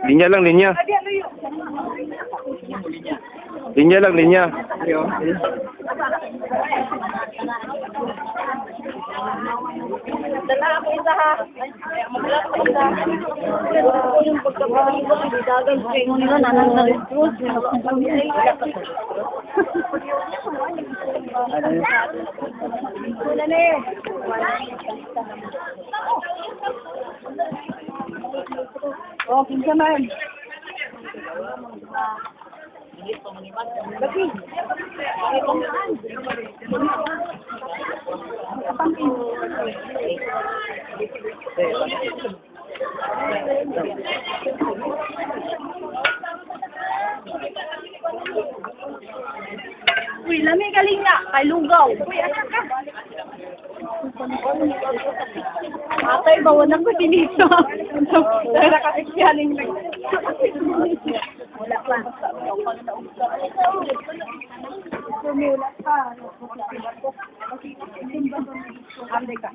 Linya lang, linya. Linya lang, linya. Dala ako isa ha. Magdala ako isa. Yung pagkakaroon ko, hindi dagan ko yung nila, nanang na rin fruit. Wala na eh. Oh, kinsa man. Lagi. Uy, lami galing nga, kay Lugaw. Uy, anak ka. Atay, bawanan ko dinito. Dahil nakakisyaling lang. Wala pa. Wala pa. Anday ka.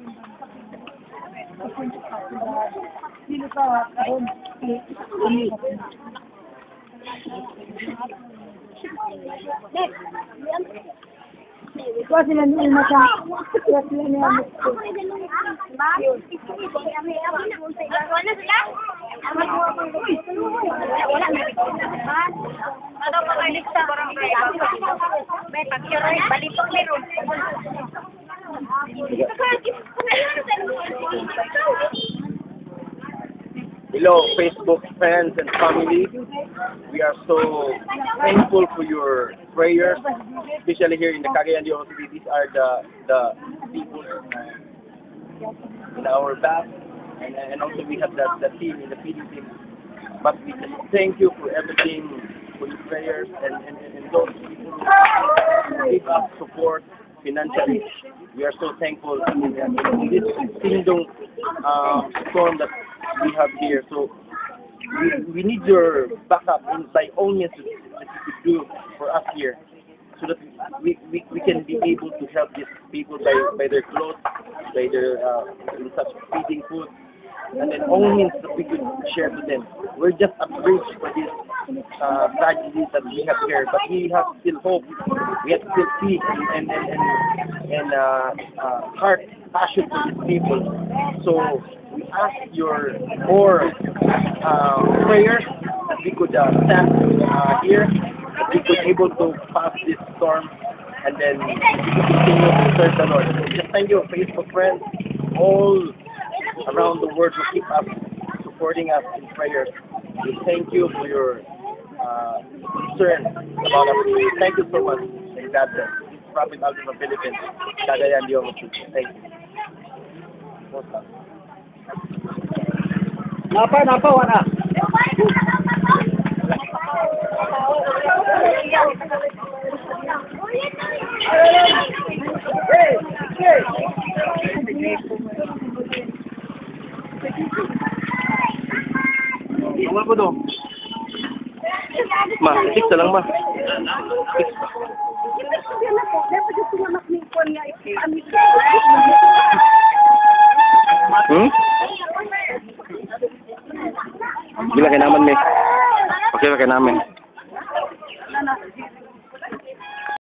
Sino ka? Kuha sila niya mata. Kuha sila niya mata. Wala sila? Wala na. Ano pa kayo sa barangay? May pagkiroy, balipang meron. Hello, Facebook friends and family. We are so thankful for your prayers, especially here in the Cagayan de Oro City. These are the people in our back, and also we have the team in the feeding team. But we just thank you for everything, for your prayers, and those people who give us support financially. We are so thankful in this kingdom storm that we have here. So we need your backup by all means that you could do for us here, so that we can be able to help these people by their clothes, by their in such feeding food, and then all means that we could share to them. We're just a bridge for this tragedies that we have here, but we have still hope. We have still peace and heart passion for these people. So we ask your more prayers that we could stand here, that we could able to pass this storm, and then we could continue to serve the Lord. Just thank you, Facebook friends, all around the world who keep us supporting us in prayers. We thank you for your concern about us. Thank you so much. And God bless. This is Prophet Alvin from Philippines. Cagayan de Oro City. Thank you. Napa, wala. Tunggal ko dong. Ma, fix na lang ma. Fix pa. Bila kay naman, me. Okay, kay namin.